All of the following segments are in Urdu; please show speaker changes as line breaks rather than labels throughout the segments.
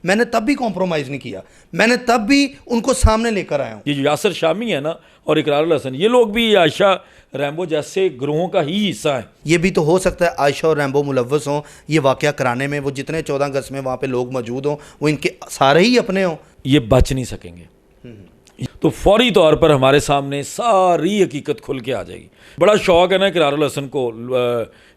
میں نے تب بھی کمپرومائز نہیں کیا, میں نے تب بھی ان کو سامنے لے کر آیا ہوں.
یہ جو یاسر شامی ہے نا اور اقرار الحسن, یہ لوگ بھی عائشہ ریمبو جیسے گروہوں کا ہی حصہ ہیں.
یہ بھی تو ہو سکتا ہے عائشہ اور ریمبو ملوث ہوں یہ واقعہ کرانے میں, وہ جتنے 14 اگست میں وہاں پہ لوگ موجود ہوں وہ ان کے سارے ہی اپنے ہوں.
یہ بچ نہیں سکیں گے. تو فوری طور پر ہمارے سامنے ساری حقیقت کھل کے آ جائے گی. بڑا شوق ہے نا اقرار الحسن کو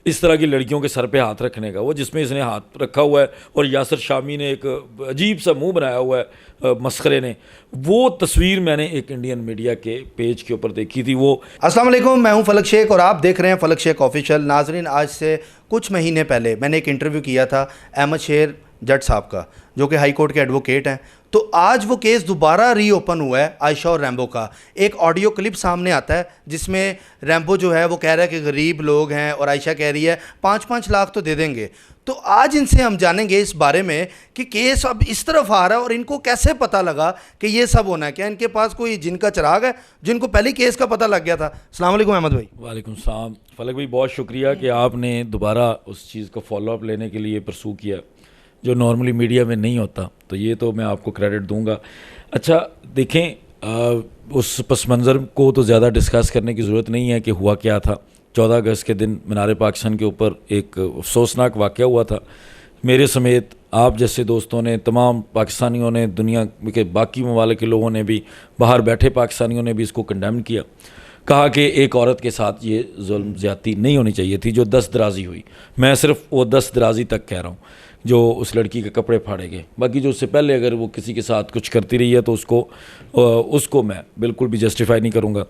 اس طرح کی لڑکیوں کے سر پہ ہاتھ رکھنے کا, وہ جس میں اس نے ہاتھ رکھا ہوا ہے اور یاسر شامی نے ایک عجیب سا منہ بنایا ہوا ہے مسخرے نے. وہ تصویر میں نے ایک انڈین میڈیا کے پیج کے اوپر دیکھی تھی. وہ
السلام علیکم, میں ہوں فلک شیخ اور آپ دیکھ رہے ہیں فلک شیخ آفیشیل. ناظرین, آج سے کچھ مہینے پہلے میں نے ایک انٹرویو کیا تھا احمد شیر جٹ صاحب کا, جو کہ ہائی کورٹ کے ایڈوکیٹ ہیں. تو آج وہ کیس دوبارہ ری اوپن ہوا ہے عائشہ اور ریمبو کا. ایک آڈیو کلپ سامنے آتا ہے جس میں ریمبو جو ہے وہ کہہ رہا ہے کہ غریب لوگ ہیں اور عائشہ کہہ رہی ہے 5-5 لاکھ تو دے دیں گے. تو آج ان سے ہم جانیں گے اس بارے میں کہ کیس اب اس طرف آ رہا ہے اور ان کو کیسے پتہ لگا کہ یہ سب ہونا ہے. کیا ان کے پاس کوئی جن کا چراغ ہے جن کو پہلے کیس کا پتہ لگ گیا تھا؟ السلام علیکم احمد بھائی.
وعلیکم السلام. فلک بھائی بہت شکریہ کہ آپ نے دوبارہ اس چیز کو فالو اپ لینے کے لیے پرسو کیا جو نارملی میڈیا میں نہیں ہوتا, تو یہ تو میں آپ کو کریڈٹ دوں گا. اچھا دیکھیں, اس پس منظر کو تو زیادہ ڈسکس کرنے کی ضرورت نہیں ہے کہ ہوا کیا تھا. 14 اگست کے دن مینار پاکستان کے اوپر ایک افسوسناک واقعہ ہوا تھا. میرے سمیت آپ جیسے دوستوں نے, تمام پاکستانیوں نے, دنیا کے باقی ممالک کے لوگوں نے بھی, باہر بیٹھے پاکستانیوں نے بھی اس کو کنڈیم کیا. کہا کہ ایک عورت کے ساتھ یہ ظلم زیادتی نہیں ہونی چاہیے تھی جو دست درازی ہوئی. میں صرف وہ دست درازی تک کہہ رہا ہوں جو اس لڑکی کے کپڑے پھاڑے گئے. باقی جو اس سے پہلے اگر وہ کسی کے ساتھ کچھ کرتی رہی ہے تو اس کو میں بالکل بھی جسٹیفائی نہیں کروں گا.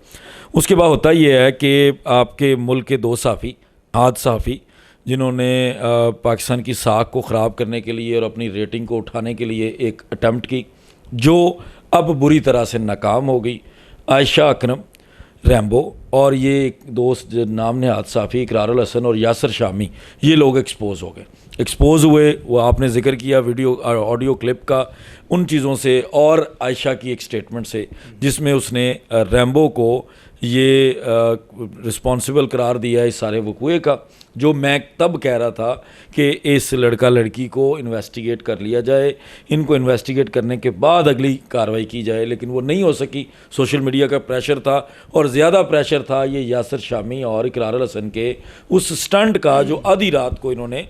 اس کے بعد ہوتا یہ ہے کہ آپ کے ملک کے 2 صحافی, عاد صحافی, جنہوں نے پاکستان کی ساکھ کو خراب کرنے کے لیے اور اپنی ریٹنگ کو اٹھانے کے لیے ایک اٹیمپٹ کی جو اب بری طرح سے ناکام ہو گئی. عائشہ اکرم, ریمبو اور یہ ایک دوست نام نہاد صحافی اقرار الحسن اور یاسر شامی, یہ لوگ ایکسپوز ہوئے. وہ آپ نے ذکر کیا ویڈیو آڈیو کلپ کا, ان چیزوں سے اور عائشہ کی ایک سٹیٹمنٹ سے جس میں اس نے ریمبو کو یہ رسپانسبل قرار دیا ہے اس سارے وقوعے کا, جو میں تب کہہ رہا تھا کہ اس لڑکا لڑکی کو انویسٹیگیٹ کر لیا جائے, ان کو انویسٹیگیٹ کرنے کے بعد اگلی کارروائی کی جائے. لیکن وہ نہیں ہو سکی. سوشل میڈیا کا پریشر تھا اور زیادہ پریشر تھا یہ یاسر شامی اور اقرار الحسن کے اس سٹنٹ کا جو آدھی رات کو انہوں نے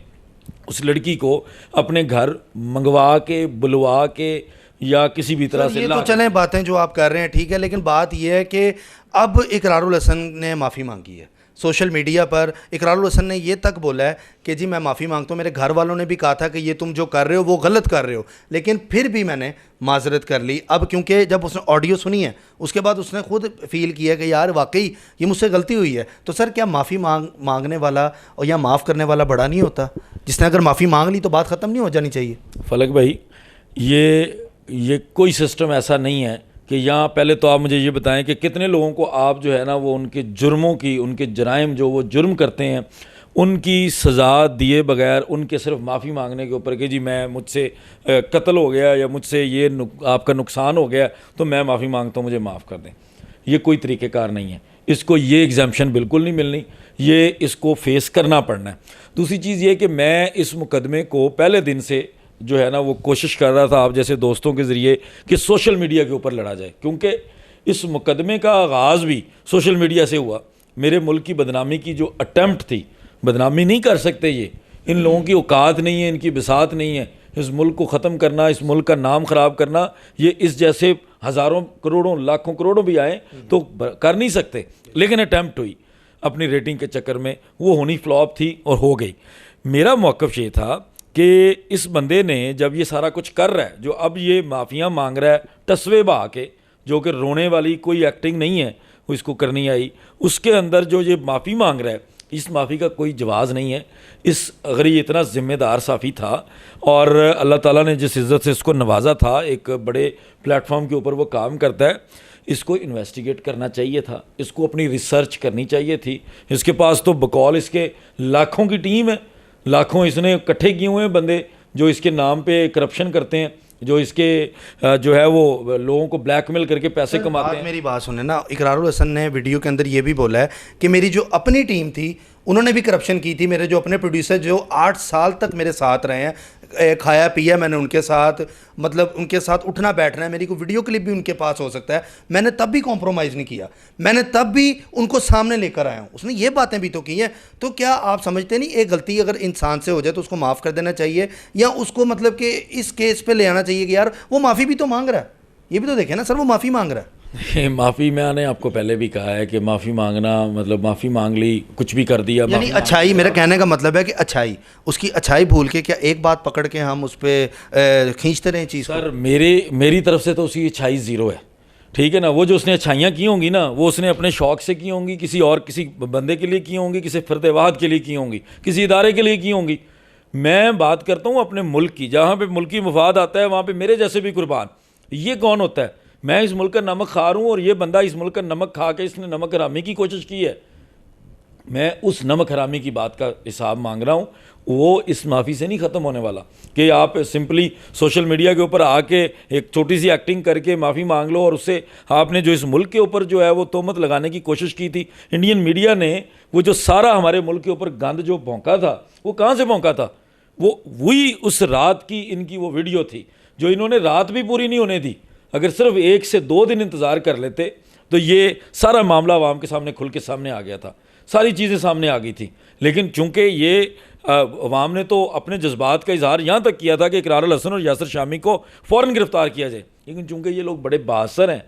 اس لڑکی کو اپنے گھر منگوا کے بلوا کے یا کسی بھی طرح سے.
یہ تو چلیں باتیں جو آپ کر رہے ہیں ٹھیک ہے, لیکن بات یہ ہے کہ اب اقرار الحسن نے معافی مانگی ہے. سوشل میڈیا پر اقرار الحسن نے یہ تک بولا ہے کہ جی میں معافی مانگتا ہوں, میرے گھر والوں نے بھی کہا تھا کہ یہ تم جو کر رہے ہو وہ غلط کر رہے ہو, لیکن پھر بھی میں نے معذرت کر لی. اب کیونکہ جب اس نے آڈیو سنی ہے اس کے بعد اس نے خود فیل کیا کہ یار واقعی یہ مجھ سے غلطی ہوئی ہے. تو سر کیا معافی مانگنے والا اور یا معاف کرنے والا بڑا نہیں ہوتا؟ جس نے اگر معافی مانگ لی تو بات ختم نہیں ہو جانی چاہیے؟
فلک بھائی, یہ کوئی سسٹم ایسا نہیں ہے کہ یہاں پہلے تو آپ مجھے یہ بتائیں کہ کتنے لوگوں کو آپ جو ہے نا وہ ان کے جرموں کی, ان کے جرائم جو وہ جرم کرتے ہیں ان کی سزا دیے بغیر ان کے صرف معافی مانگنے کے اوپر کہ جی مجھ سے قتل ہو گیا یا مجھ سے یہ آپ کا نقصان ہو گیا تو میں معافی مانگتا ہوں, مجھے معاف کر دیں. یہ کوئی طریقہ کار نہیں ہے. اس کو یہ ایگزامپشن بالکل نہیں ملنی, یہ اس کو فیس کرنا پڑنا ہے. دوسری چیز یہ کہ میں اس مقدمے کو پہلے دن سے جو ہے نا وہ کوشش کر رہا تھا آپ جیسے دوستوں کے ذریعے کہ سوشل میڈیا کے اوپر لڑا جائے, کیونکہ اس مقدمے کا آغاز بھی سوشل میڈیا سے ہوا. میرے ملک کی بدنامی کی جو اٹیمپٹ تھی, بدنامی نہیں کر سکتے یہ, ان لوگوں کی اوقات نہیں ہے, ان کی بساط نہیں ہے. اس ملک کو ختم کرنا, اس ملک کا نام خراب کرنا, یہ اس جیسے ہزاروں کروڑوں لاکھوں کروڑوں بھی آئیں تو کر نہیں سکتے. لیکن اٹیمپٹ ہوئی اپنی ریٹنگ کے چکر میں, وہ ہونی فلاپ تھی اور ہو گئی. میرا موقف یہ تھا کہ اس بندے نے جب یہ سارا کچھ کر رہا ہے, جو اب یہ معافیاں مانگ رہا ہے ٹسوے بہا کے, جو کہ رونے والی کوئی ایکٹنگ نہیں ہے وہ اس کو کرنی آئی, اس کے اندر جو یہ معافی مانگ رہا ہے اس معافی کا کوئی جواز نہیں ہے. اگر یہ اتنا ذمہ دار صحافی تھا اور اللہ تعالیٰ نے جس عزت سے اس کو نوازا تھا, ایک بڑے پلیٹ فارم کے اوپر وہ کام کرتا ہے, اس کو انویسٹیگیٹ کرنا چاہیے تھا, اس کو اپنی ریسرچ کرنی چاہیے تھی. اس کے پاس تو بقول اس کے لاکھوں کی ٹیم ہے, لاکھوں اس نے اکٹھے کیے ہوئے ہیں بندے جو اس کے نام پہ کرپشن کرتے ہیں, جو اس کے جو ہے وہ لوگوں کو بلیک میل کر کے پیسے کماتے ہیں.
میری بات سنیں نا, اقرار الحسن نے ویڈیو کے اندر یہ بھی بولا ہے کہ میری جو اپنی ٹیم تھی انہوں نے بھی کرپشن کی تھی. میرے جو اپنے پروڈیوسر جو 8 سال تک میرے ساتھ رہے ہیں, کھایا پیا میں نے ان کے ساتھ, مطلب ان کے ساتھ اٹھنا بیٹھنا ہے, میری کوئی ویڈیو کلپ بھی ان کے پاس ہو سکتا ہے, میں نے تب بھی کمپرومائز نہیں کیا, میں نے تب بھی ان کو سامنے لے کر آیا ہوں. اس نے یہ باتیں بھی تو کی ہیں. تو کیا آپ سمجھتے نہیں ایک غلطی اگر انسان سے ہو جائے تو اس کو معاف کر دینا چاہیے, یا اس کو مطلب کہ اس کیس پہ لے آنا چاہیے کہ یار وہ معافی بھی تو مانگ رہا ہے, یہ بھی تو دیکھیں نا سر, وہ معافی مانگ رہا ہے.
معافی میں نے آپ کو پہلے بھی کہا ہے کہ معافی مانگنا مطلب معافی مانگ لی, کچھ بھی کر دیا,
یعنی اچھائی, میرا کہنے کا مطلب ہے کہ اچھائی, اس کی اچھائی بھول کے کیا ایک بات پکڑ کے ہم اس پہ کھینچتے رہیں چیز.
سر میری طرف سے تو اس کی اچھائی زیرو ہے, ٹھیک ہے نا. وہ جو اس نے اچھائیاں کی ہوں گی نا, وہ اس نے اپنے شوق سے کی ہوں گی, کسی بندے کے لیے کی ہوں گی, کسی فرد واحد کے لیے کی ہوں گی, کسی ادارے کے لیے کی ہوں گی. میں بات کرتا ہوں اپنے ملک کی, جہاں پہ ملکی مفاد آتا ہے وہاں پہ میرے جیسے بھی قربان. یہ کون ہوتا ہے؟ میں اس ملک کا نمک خار ہوں, اور یہ بندہ اس ملک کا نمک کھا کے اس نے نمک حرامی کی کوشش کی ہے. میں اس نمک حرامی کی بات کا حساب مانگ رہا ہوں. وہ اس معافی سے نہیں ختم ہونے والا کہ آپ سمپلی سوشل میڈیا کے اوپر آ کے ایک چھوٹی سی ایکٹنگ کر کے معافی مانگ لو, اور اس سے آپ نے جو اس ملک کے اوپر جو ہے وہ تہمت لگانے کی کوشش کی تھی. انڈین میڈیا نے وہ جو سارا ہمارے ملک کے اوپر گند جو بھونکا تھا, وہ کہاں سے بھونکا تھا؟ وہی اس رات کی ان کی وہ ویڈیو تھی جو انہوں نے رات بھی پوری نہیں ہونے دی. اگر صرف 1 سے 2 دن انتظار کر لیتے تو یہ سارا معاملہ عوام کے سامنے کھل کے سامنے آ گیا تھا, ساری چیزیں سامنے آ گئی تھیں. لیکن چونکہ یہ عوام نے تو اپنے جذبات کا اظہار یہاں تک کیا تھا کہ اقرار الحسن اور یاسر شامی کو فوراً گرفتار کیا جائے, لیکن چونکہ یہ لوگ بڑے بااثر ہیں,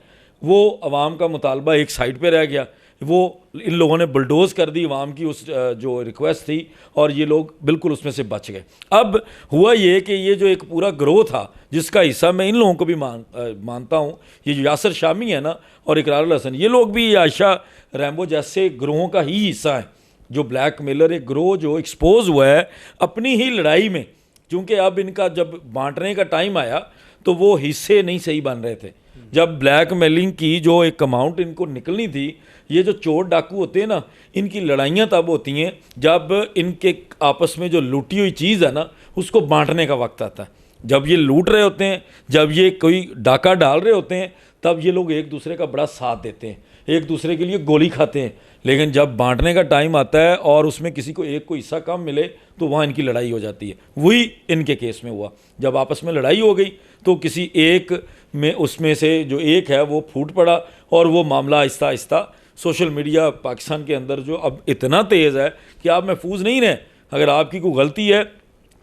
وہ عوام کا مطالبہ ایک سائڈ پہ رہ گیا. وہ ان لوگوں نے بلڈوز کر دی عوام کی اس جو ریکویسٹ تھی, اور یہ لوگ بالکل اس میں سے بچ گئے. اب ہوا یہ کہ یہ جو ایک پورا گروہ تھا جس کا حصہ میں ان لوگوں کو بھی مانتا ہوں, یہ جو یاسر شامی ہے نا اور اقرار الحسن, یہ لوگ بھی عائشہ ریمبو جیسے گروہوں کا ہی حصہ ہیں. جو بلیک میلر ایک گروہ جو ایکسپوز ہوا ہے اپنی ہی لڑائی میں, چونکہ اب ان کا جب بانٹنے کا ٹائم آیا تو وہ حصے نہیں صحیح بن رہے تھے. جب بلیک میلنگ کی جو ایک اماؤنٹ ان کو نکلنی تھی, یہ جو چور ڈاکو ہوتے ہیں نا, ان کی لڑائیاں تب ہوتی ہیں جب ان کے آپس میں جو لوٹی ہوئی چیز ہے نا اس کو بانٹنے کا وقت آتا ہے. جب یہ لوٹ رہے ہوتے ہیں, جب یہ کوئی ڈاکہ ڈال رہے ہوتے ہیں, تب یہ لوگ ایک دوسرے کا بڑا ساتھ دیتے ہیں, ایک دوسرے کے لیے گولی کھاتے ہیں. لیکن جب بانٹنے کا ٹائم آتا ہے اور اس میں کسی کو ایک کو حصہ کم ملے تو وہاں ان کی لڑائی ہو جاتی ہے. وہی ان کے کیس میں ہوا. جب آپس میں لڑائی ہو گئی تو کسی ایک میں اس میں سے جو ایک ہے وہ پھوٹ پڑا, اور وہ معاملہ آہستہ آہستہ سوشل میڈیا پاکستان کے اندر جو اب اتنا تیز ہے کہ آپ محفوظ نہیں رہیں. اگر آپ کی کوئی غلطی ہے,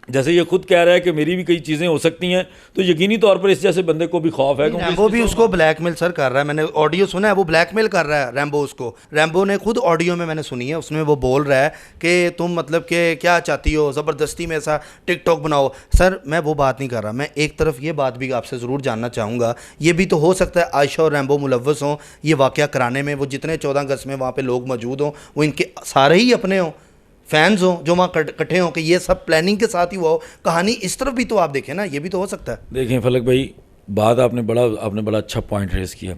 جیسے یہ خود کہہ رہا ہے کہ میری بھی کئی چیزیں ہو سکتی ہیں, تو یقینی طور پر اس جیسے بندے کو بھی خوف ہے.
ریمبو بھی اس کو بلیک میل سر کر رہا ہے, میں نے آڈیو سنا ہے, وہ بلیک میل کر رہا ہے ریمبو اس کو. ریمبو نے خود آڈیو میں نے سنی ہے, اس میں وہ بول رہا ہے کہ تم مطلب کہ کیا چاہتی ہو, زبردستی میں ایسا ٹک ٹاک بناؤ. سر میں وہ بات نہیں کر رہا, میں ایک طرف یہ بات بھی آپ سے ضرور جاننا چاہوں گا, یہ بھی تو ہو سکتا ہے عائشہ اور ریمبو ملوث ہوں یہ واقعہ کرانے میں, وہ جتنے 14 اگست میں وہاں پہ لوگ موجود ہوں وہ ان کے سارے ہی اپنے ہوں, فینز ہوں جو وہاں اکٹھے ہوں, کہ یہ سب پلاننگ کے ساتھ ہی ہوا ہو. کہانی اس طرف بھی تو آپ دیکھیں نا, یہ بھی تو ہو سکتا ہے.
دیکھیں فلک بھائی, بات آپ نے بڑا اچھا پوائنٹ ریز کیا.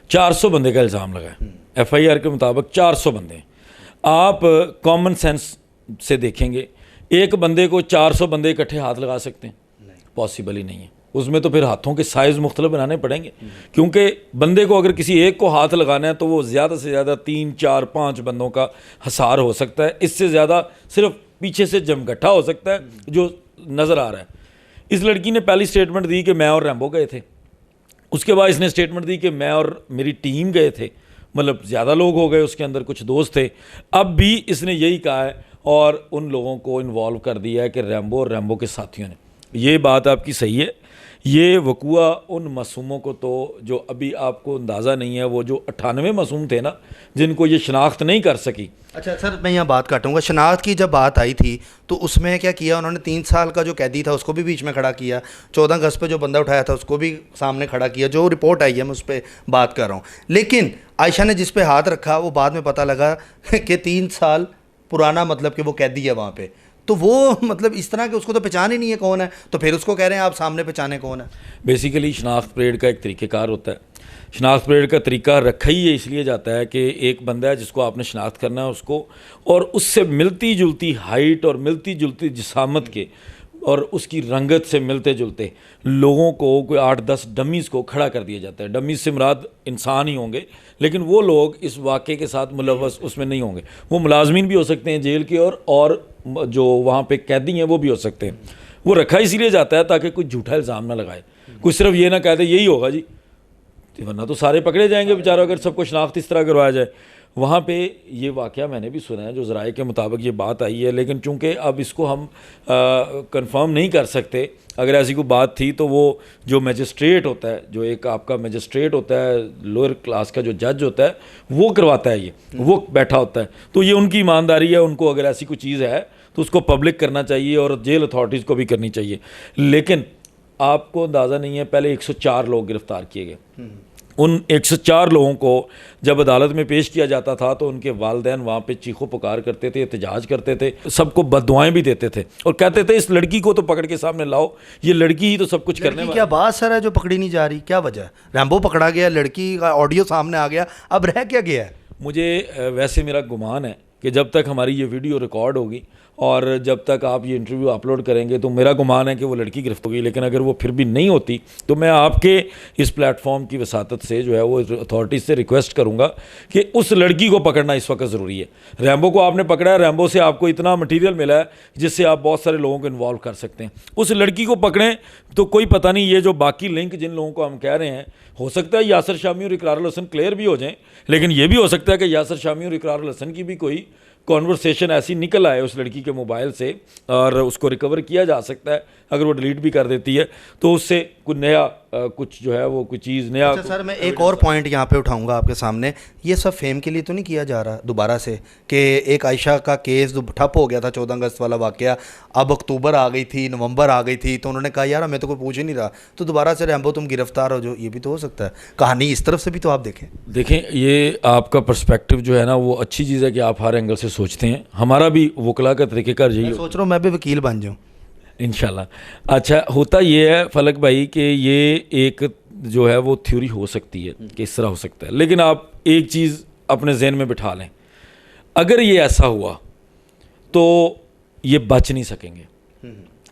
400 بندے کا الزام لگا ہے, ایف آئی آر کے مطابق 400 بندے ہیں. آپ کامن سینس سے دیکھیں گے, ایک بندے کو 400 بندے اکٹھے ہاتھ لگا سکتے ہیں؟ پاسبل ہی نہیں ہے. اس میں تو پھر ہاتھوں کے سائز مختلف بنانے پڑیں گے, کیونکہ بندے کو اگر کسی ایک کو ہاتھ لگانا ہے تو وہ زیادہ سے زیادہ 3 4 5 بندوں کا حصار ہو سکتا ہے. اس سے زیادہ صرف پیچھے سے جمگٹھا ہو سکتا ہے جو نظر آ رہا ہے. اس لڑکی نے پہلی سٹیٹمنٹ دی کہ میں اور ریمبو گئے تھے. اس کے بعد اس نے سٹیٹمنٹ دی کہ میں اور میری ٹیم گئے تھے. مطلب زیادہ لوگ ہو گئے, اس کے اندر کچھ دوست تھے. اب بھی اس نے یہی کہا ہے اور ان لوگوں کو انوالو کر دیا ہے کہ ریمبو اور ریمبو کے ساتھیوں نے. یہ بات آپ کی صحیح ہے. یہ وقوع ان معصوموں کو تو جو ابھی آپ کو اندازہ نہیں ہے, وہ جو 98 معصوم تھے نا جن کو یہ شناخت نہیں کر سکی.
اچھا سر میں یہاں بات کاٹوں گا, شناخت کی جب بات آئی تھی تو اس میں کیا کیا انہوں نے؟ 3 سال کا جو قیدی تھا اس کو بھی بیچ میں کھڑا کیا, 14 اگست پہ جو بندہ اٹھایا تھا اس کو بھی سامنے کھڑا کیا. جو رپورٹ آئی ہے میں اس پہ بات کر رہا ہوں. لیکن عائشہ نے جس پہ ہاتھ رکھا وہ بعد میں پتہ لگا کہ 3 سال پرانا مطلب کہ وہ قیدی ہے وہاں پہ. تو وہ مطلب اس طرح کہ اس کو تو پہچان ہی نہیں ہے کون ہے, تو پھر اس کو کہہ رہے ہیں آپ سامنے پہچانے کون ہے.
بیسیکلی شناخت پریڈ کا ایک طریقہ کار ہوتا ہے. شناخت پریڈ کا طریقہ رکھا ہی اس لیے جاتا ہے کہ ایک بندہ ہے جس کو آپ نے شناخت کرنا ہے اس کو, اور اس سے ملتی جلتی ہائٹ اور ملتی جلتی جسامت کے اور اس کی رنگت سے ملتے جلتے لوگوں کو کوئی 8-10 ڈمیز کو کھڑا کر دیا جاتا ہے. ڈمیز سے مراد انسان ہی ہوں گے, لیکن وہ لوگ اس واقعے کے ساتھ ملوث اس میں نہیں ہوں گے. وہ ملازمین بھی ہو سکتے ہیں جیل کے, اور جو وہاں پہ قیدی ہیں وہ بھی ہو سکتے ہیں. وہ رکھا اسی لیے جاتا ہے تاکہ کوئی جھوٹا الزام نہ لگائے, کوئی صرف یہ نہ کہہ دے یہی ہوگا جی, ورنہ تو سارے پکڑے جائیں گے بیچاروں اگر سب کو شناخت اس طرح کروایا جائے. وہاں پہ یہ واقعہ میں نے بھی سنا ہے, جو ذرائع کے مطابق یہ بات آئی ہے, لیکن چونکہ اب اس کو ہم کنفرم نہیں کر سکتے. اگر ایسی کوئی بات تھی تو وہ جو میجسٹریٹ ہوتا ہے, جو ایک آپ کا میجسٹریٹ ہوتا ہے لوئر کلاس کا جو جج ہوتا ہے, وہ کرواتا ہے, وہ بیٹھا ہوتا ہے. تو یہ ان کی ایمانداری ہے, ان کو اگر ایسی کوئی چیز ہے تو اس کو پبلک کرنا چاہیے اور جیل اتھارٹیز کو بھی کرنی چاہیے. لیکن آپ کو اندازہ نہیں ہے, پہلے 104 لوگ گرفتار کیے گئے. ان 104 لوگوں کو جب عدالت میں پیش کیا جاتا تھا تو ان کے والدین وہاں پہ چیخو پکار کرتے تھے, احتجاج کرتے تھے, سب کو بد دعائیں بھی دیتے تھے اور کہتے تھے اس لڑکی کو تو پکڑ کے سامنے لاؤ, یہ لڑکی ہی تو سب کچھ کرنے والی.
کیا بات سر ہے جو پکڑی نہیں جا رہی, کیا وجہ ہے؟ ریمبو پکڑا گیا, لڑکی کا آڈیو سامنے آ گیا, اب رہ کیا گیا ہے؟
مجھے ویسے میرا گمان ہے کہ جب تک ہماری یہ ویڈیو ریکارڈ ہوگی اور جب تک آپ یہ انٹرویو اپلوڈ کریں گے تو میرا گمان ہے کہ وہ لڑکی گرفتار ہوگی. لیکن اگر وہ پھر بھی نہیں ہوتی تو میں آپ کے اس پلیٹ فارم کی وساطت سے جو ہے وہ اتھارٹیز سے ریکویسٹ کروں گا کہ اس لڑکی کو پکڑنا اس وقت ضروری ہے. ریمبو کو آپ نے پکڑا ہے, ریمبو سے آپ کو اتنا مٹیریل ملا ہے جس سے آپ بہت سارے لوگوں کو انوالو کر سکتے ہیں. اس لڑکی کو پکڑیں تو کوئی پتہ نہیں یہ جو باقی لنک جن لوگوں کو ہم کہہ رہے ہیں, ہو سکتا ہے یاسر شامی اور اقرار الحسن کلیئر بھی ہو جائیں, لیکن یہ بھی ہو سکتا ہے کہ یاسر شامی اور اقرار الحسن کی بھی کوئی کانورسیشن ایسی نکل آئے اس لڑکی کے موبائل سے اور اس کو ریکور کیا جا سکتا ہے. اگر وہ ڈیلیٹ بھی کر دیتی ہے تو اس سے کوئی نیا کچھ جو ہے وہ کوئی چیز نیا.
اچھا سر, میں ایک اور پوائنٹ یہاں پہ اٹھاؤں گا آپ کے سامنے. یہ سب فیم کے لیے تو نہیں کیا جا رہا دوبارہ سے کہ ایک عائشہ کا کیس ٹھپ ہو گیا تھا 14 اگست والا واقعہ, اب اکتوبر آ گئی تھی, نومبر آ گئی تھی, تو انہوں نے کہا یار ہمیں تو کوئی پوچھ ہی نہیں رہا, تو دوبارہ سے ریمبو تم گرفتار ہو جو, یہ بھی تو ہو سکتا ہے. کہانی اس طرف سے بھی تو آپ دیکھیں.
یہ آپ کا پرسپیکٹو جو ہے نا وہ اچھی چیز ہے کہ آپ ہر اینگل سے سوچتے ہیں. ہمارا بھی وکلا کا طریقہ کار یہی
سوچ رہا ہوں میں بھی وکیل بن جاؤں
انشاءاللہ. اچھا, ہوتا یہ ہے فلک بھائی کہ یہ ایک جو ہے وہ تھیوری ہو سکتی ہے کہ اس طرح ہو سکتا ہے, لیکن آپ ایک چیز اپنے ذہن میں بٹھا لیں, اگر یہ ایسا ہوا تو یہ بچ نہیں سکیں گے.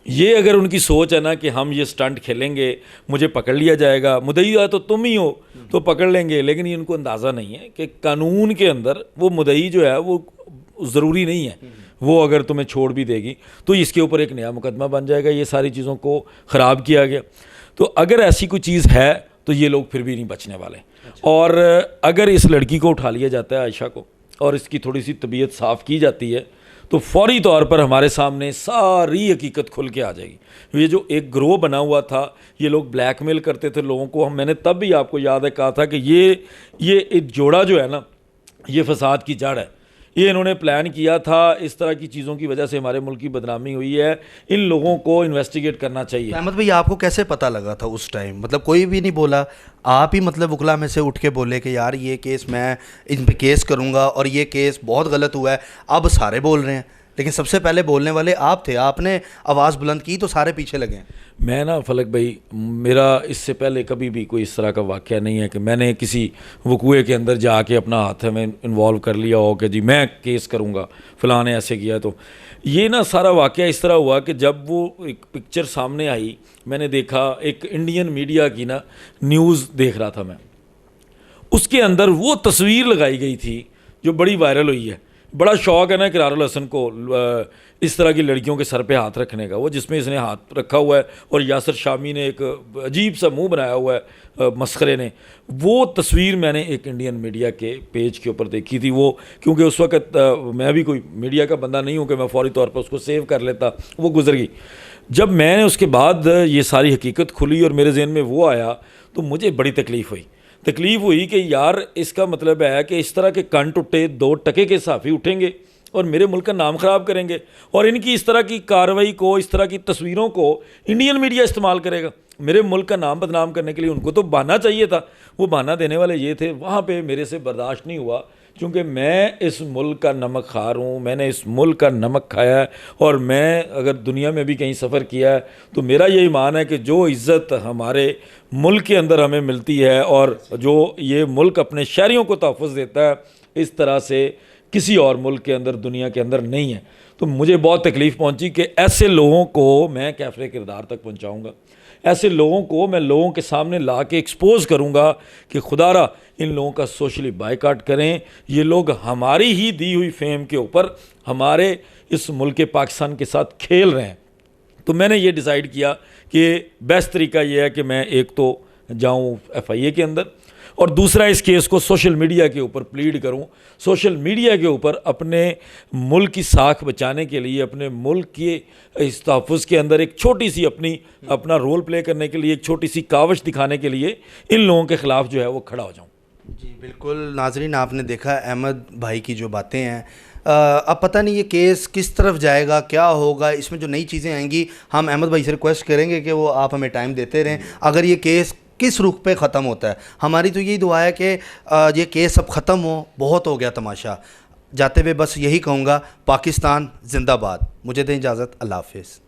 یہ اگر ان کی سوچ ہے نا کہ ہم یہ سٹنٹ کھیلیں گے, مجھے پکڑ لیا جائے گا, مدعی ہے تو تم ہی ہو تو پکڑ لیں گے, لیکن یہ ان کو اندازہ نہیں ہے کہ قانون کے اندر وہ مدعی جو ہے وہ ضروری نہیں ہے, وہ اگر تمہیں چھوڑ بھی دے گی تو اس کے اوپر ایک نیا مقدمہ بن جائے گا. یہ ساری چیزوں کو خراب کیا گیا. تو اگر ایسی کوئی چیز ہے تو یہ لوگ پھر بھی نہیں بچنے والے. اور اگر اس لڑکی کو اٹھا لیا جاتا ہے عائشہ کو اور اس کی تھوڑی سی طبیعت صاف کی جاتی ہے تو فوری طور پر ہمارے سامنے ساری حقیقت کھل کے آ جائے گی. یہ جو ایک گروہ بنا ہوا تھا, یہ لوگ بلیک میل کرتے تھے لوگوں کو. میں نے تب بھی آپ کو یاد ہے کہا تھا کہ یہ ایک جوڑا جو ہے نا یہ فساد کی جڑ ہے. یہ انہوں نے پلان کیا تھا, اس طرح کی چیزوں کی وجہ سے ہمارے ملک کی بدنامی ہوئی ہے. ان لوگوں کو انویسٹیگیٹ کرنا چاہیے.
احمد بھائی آپ کو کیسے پتہ لگا تھا اس ٹائم؟ مطلب کوئی بھی نہیں بولا, آپ ہی مطلب وکلا میں سے اٹھ کے بولے کہ یار یہ کیس میں ان پہ کیس کروں گا اور یہ کیس بہت غلط ہوا ہے. اب سارے بول رہے ہیں لیکن سب سے پہلے بولنے والے آپ تھے, آپ نے آواز بلند کی تو سارے پیچھے لگے ہیں.
میں نا فلک بھائی, میرا اس سے پہلے کبھی بھی کوئی اس طرح کا واقعہ نہیں ہے کہ میں نے کسی وقوعے کے اندر جا کے اپنا ہاتھ میں انوالو کر لیا ہو کہ جی میں کیس کروں گا, فلاں نے ایسے کیا. تو یہ نا سارا واقعہ اس طرح ہوا کہ جب وہ ایک پکچر سامنے آئی, میں نے دیکھا ایک انڈین میڈیا کی نا نیوز دیکھ رہا تھا میں, اس کے اندر وہ تصویر لگائی گئی تھی جو بڑی وائرل ہوئی ہے. بڑا شوق ہے نا اقرار الحسن کو اس طرح کی لڑکیوں کے سر پہ ہاتھ رکھنے کا, وہ جس میں اس نے ہاتھ رکھا ہوا ہے اور یاسر شامی نے ایک عجیب سا منہ بنایا ہوا ہے مسخرے نے. وہ تصویر میں نے ایک انڈین میڈیا کے پیج کے اوپر دیکھی تھی. وہ کیونکہ اس وقت میں بھی کوئی میڈیا کا بندہ نہیں ہوں کہ میں فوری طور پر اس کو سیو کر لیتا, وہ گزر گئی. جب میں نے اس کے بعد یہ ساری حقیقت کھلی اور میرے ذہن میں وہ آیا تو مجھے بڑی تکلیف ہوئی کہ یار اس کا مطلب ہے کہ اس طرح کے کنٹ اٹھے 2 ٹکے کے صحافی اٹھیں گے اور میرے ملک کا نام خراب کریں گے, اور ان کی اس طرح کی کارروائی کو, اس طرح کی تصویروں کو انڈین میڈیا استعمال کرے گا میرے ملک کا نام بدنام کرنے کے لیے. ان کو تو بہانہ چاہیے تھا, وہ بہانہ دینے والے یہ تھے. وہاں پہ میرے سے برداشت نہیں ہوا کیونکہ میں اس ملک کا نمک خوار ہوں, میں نے اس ملک کا نمک کھایا ہے, اور میں اگر دنیا میں بھی کہیں سفر کیا ہے تو میرا یہ ایمان ہے کہ جو عزت ہمارے ملک کے اندر ہمیں ملتی ہے اور جو یہ ملک اپنے شہریوں کو تحفظ دیتا ہے, اس طرح سے کسی اور ملک کے اندر دنیا کے اندر نہیں ہے. تو مجھے بہت تکلیف پہنچی کہ ایسے لوگوں کو میں کیفر کردار تک پہنچاؤں گا, ایسے لوگوں کو میں لوگوں کے سامنے لا کے ایکسپوز کروں گا کہ خدا را ان لوگوں کا سوشلی بائیکاٹ کریں. یہ لوگ ہماری ہی دی ہوئی فیم کے اوپر ہمارے اس ملک پاکستان کے ساتھ کھیل رہے ہیں. تو میں نے یہ ڈیسائیڈ کیا کہ بیسٹ طریقہ یہ ہے کہ میں ایک تو جاؤں FIA کے اندر، اور دوسرا اس کیس کو سوشل میڈیا کے اوپر پلیڈ کروں، سوشل میڈیا کے اوپر اپنے ملک کی ساکھ بچانے کے لیے، اپنے ملک کے تحفظ کے اندر ایک چھوٹی سی اپنا رول پلے کرنے کے لیے، ایک چھوٹی سی کاوش دکھانے کے لیے ان لوگوں کے خلاف جو ہے وہ کھڑا ہو جاؤں۔
جی بالکل ناظرین، آپ نے دیکھا احمد بھائی کی جو باتیں ہیں، اب پتہ نہیں یہ کیس کس طرف جائے گا، کیا ہوگا، اس میں جو نئی چیزیں آئیں گی ہم احمد بھائی سے ریکویسٹ کریں گے کہ وہ آپ ہمیں ٹائم دیتے رہیں، اگر یہ کیس کس رخ پہ ختم ہوتا ہے۔ ہماری تو یہی دعا ہے کہ یہ کیس اب ختم ہو، بہت ہو گیا تماشا۔ جاتے ہوئے بس یہی کہوں گا، پاکستان زندہ باد۔ مجھے دیں اجازت، اللہ حافظ۔